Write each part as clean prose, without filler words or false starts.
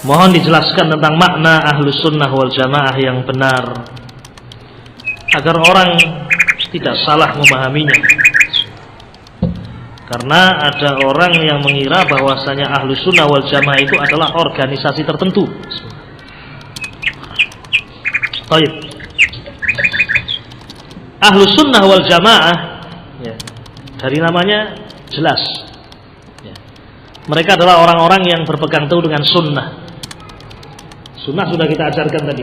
Mohon dijelaskan tentang makna ahlus sunnah wal jamaah yang benar, agar orang tidak salah memahaminya. Karena ada orang yang mengira bahwasanya ahlus sunnah wal jamaah itu adalah organisasi tertentu. Baik. Ahlus sunnah wal jamaah, ya, dari namanya jelas, ya, mereka adalah orang-orang yang berpegang teguh dengan sunnah. Sunnah sudah kita ajarkan tadi.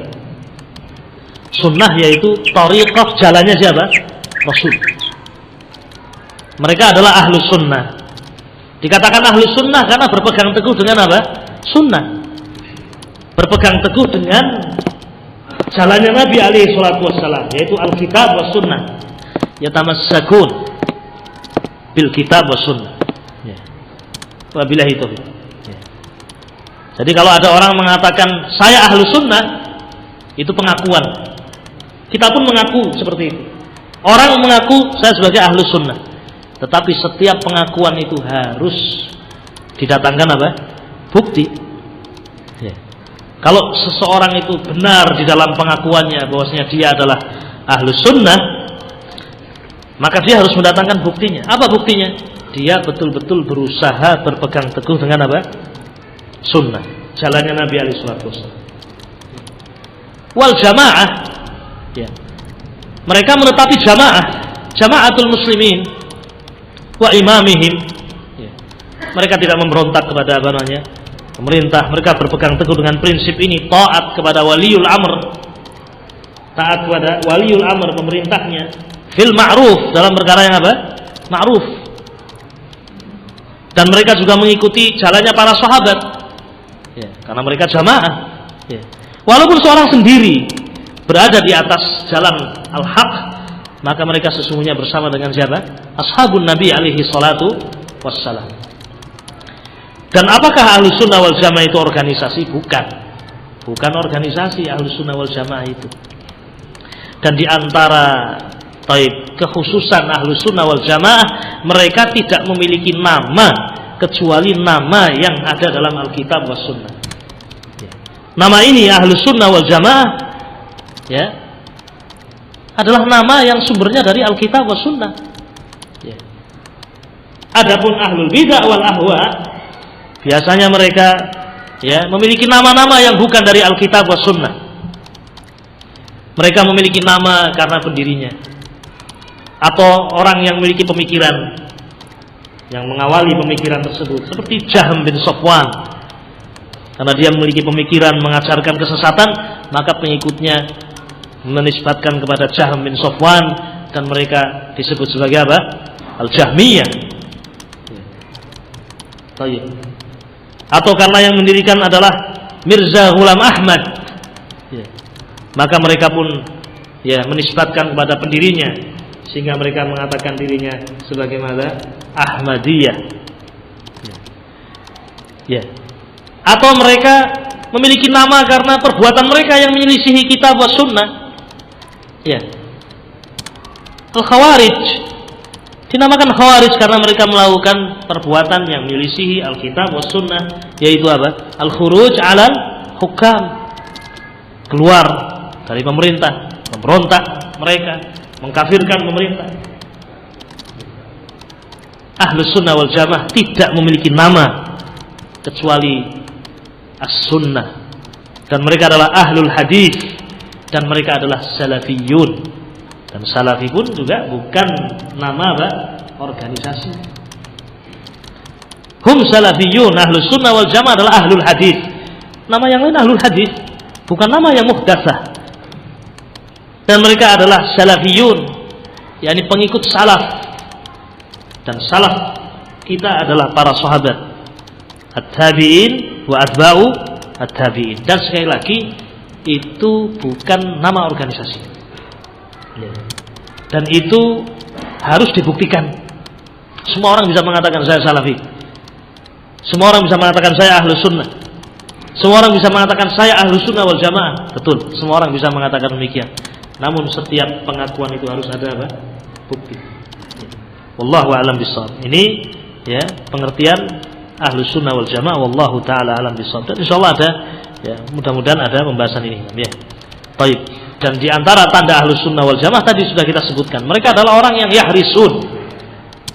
Sunnah yaitu thariqah, jalannya siapa? Rasul. Mereka adalah ahlus sunnah. Dikatakan ahlus sunnah karena berpegang teguh dengan apa? Sunnah. Berpegang teguh dengan jalannya Nabi alaihi salatu wassalam, yaitu Alkitab was sunnah. Yatamassakun bil kitab was sunnah. Ya. Wabillahi taufiq. Ya. Jadi kalau ada orang mengatakan saya ahlus sunnah, itu pengakuan. Kita pun mengaku seperti itu. Orang mengaku saya sebagai ahlus sunnah, tetapi setiap pengakuan itu harus didatangkan apa? Bukti. Ya. Kalau seseorang itu benar di dalam pengakuannya bahwasanya dia adalah ahlus sunnah, maka dia harus mendatangkan buktinya. Apa buktinya? Dia betul-betul berusaha berpegang teguh dengan apa? Sunnah, jalannya Nabi alaihi salatu wasallam. Wal jamaah, ya, mereka menetapi jamaah, jamaatul muslimin wa imamihim, ya. Mereka tidak memberontak kepada apa namanya pemerintah. Mereka berpegang teguh dengan prinsip ini, taat kepada waliul amr, taat kepada waliul amr, pemerintahnya, fil ma'ruf, dalam perkara yang apa? Ma'ruf. Dan mereka juga mengikuti jalannya para sahabat, ya, karena mereka jamaah, ya. Walaupun seorang sendiri berada di atas jalan al-haq, maka mereka sesungguhnya bersama dengan siapa? Ashabun Nabi alaihi salatu wassalam. Dan apakah ahlus sunnah wal jamaah itu organisasi? Bukan. Bukan organisasi ahlus sunnah wal jamaah itu. Dan di antara kekhususan ahlus sunnah wal jamaah, mereka tidak memiliki nama kecuali nama yang ada dalam Alkitab was sunnah. Nama ini ahlus sunnah wal jamaah, ya, adalah nama yang sumbernya dari Alkitab was sunnah, ya. Adapun ahlul bid'ah wal ahwa, biasanya mereka, ya, memiliki nama-nama yang bukan dari Alkitab was sunnah. Mereka memiliki nama karena pendirinya, atau orang yang memiliki pemikiran yang mengawali pemikiran tersebut, seperti Jahm bin Safwan. Karena dia memiliki pemikiran mengajarkan kesesatan, maka pengikutnya menisbatkan kepada Jahm bin Safwan, dan mereka disebut sebagai apa? Al-Jahmiyah. Atau karena yang mendirikan adalah Mirza Ghulam Ahmad, maka mereka pun, ya, menisbatkan kepada pendirinya, sehingga mereka mengatakan dirinya sebagai mana? Ahmadiyah. Ya. Atau mereka memiliki nama karena perbuatan mereka yang menyelisihi kitab wa sunnah, ya. Al-Khawarij dinamakan Khawarij karena mereka melakukan perbuatan yang menyelisihi Alkitab wa sunnah, yaitu apa? Al-Khuruj alal hukam, keluar dari pemerintah, memberontak mereka, mengkafirkan pemerintah. Ahlus sunnah wal jamaah tidak memiliki nama kecuali as-sunnah, dan mereka adalah ahlul hadis, dan mereka adalah salafiyun. Dan salafi pun juga bukan nama apa? Organisasi. Hum salafiyun, ahlus sunnah wal jamaah adalah ahlul hadis. Nama yang lain ahlul hadis, bukan nama yang muhdatsah. Dan mereka adalah salafiyun, yakni pengikut salaf. Dan salaf kita adalah para sahabat, at-tabi'in wa atba'u at-tabi'in. Dan sekali lagi, itu bukan nama organisasi, dan itu harus dibuktikan. Semua orang bisa mengatakan saya salafi, semua orang bisa mengatakan saya ahlus sunnah, semua orang bisa mengatakan saya ahlus sunnah wal jamaah. Betul, semua orang bisa mengatakan demikian. Namun setiap pengakuan itu harus ada apa? Bukti. Wallahu a'lam bishawab. Ini, ya, pengertian Ahlus Sunnah wal Jamaah. Wallahu taala alam bisawab. Dan insyaallah ada, ya, mudah-mudahan ada pembahasan ini, ya. Baik. Dan di antara tanda Ahlus Sunnah wal Jamaah tadi sudah kita sebutkan, mereka adalah orang yang yahrisun,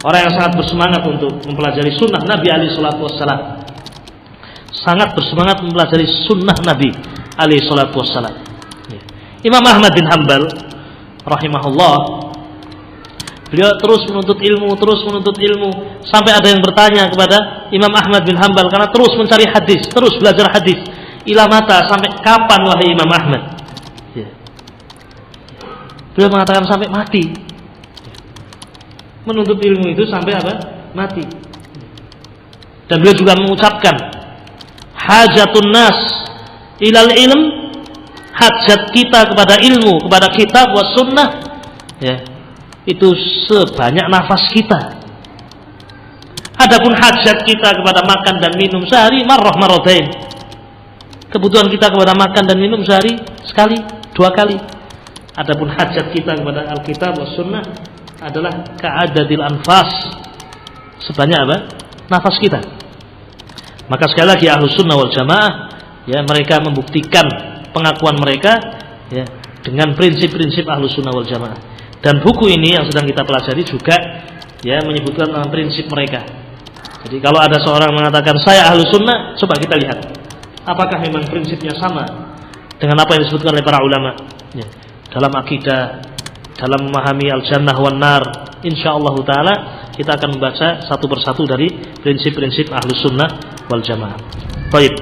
orang yang sangat bersemangat untuk mempelajari sunnah Nabi alaihi salatu wassalam. Sangat bersemangat mempelajari sunnah Nabi alaihi salatu wassalam. Ya. Imam Ahmad bin Hanbal rahimahullah, beliau terus menuntut ilmu sampai ada yang bertanya kepada Imam Ahmad bin Hanbal karena terus mencari hadis, terus belajar hadis. Ila mata, sampai kapan wahai Imam Ahmad? Ya. Beliau mengatakan sampai mati. Menuntut ilmu itu sampai apa? Mati. Dan beliau juga mengucapkan, hajatun nas ilal ilm, hajat kita kepada ilmu, kepada kitab was sunnah, ya, itu sebanyak nafas kita. Adapun hajat kita kepada makan dan minum sehari marrah marratain. Kebutuhan kita kepada makan dan minum sehari sekali, 2 kali. Adapun hajat kita kepada Alkitab was sunnah adalah ka'adadil anfas, sebanyak apa? Nafas kita. Maka sekali lagi Ahlus Sunnah wal Jamaah, ya, mereka membuktikan pengakuan mereka, ya, dengan prinsip-prinsip Ahlus Sunnah wal Jamaah. Dan buku ini yang sedang kita pelajari juga, ya, menyebutkan tentang prinsip mereka. Jadi kalau ada seorang mengatakan saya Ahlus Sunnah, coba kita lihat apakah memang prinsipnya sama dengan apa yang disebutkan oleh para ulama, ya, dalam akidah, dalam memahami al-jannah wan nar. Insyaallah taala kita akan membaca satu persatu dari prinsip-prinsip Ahlus Sunnah wal Jamaah. Baik.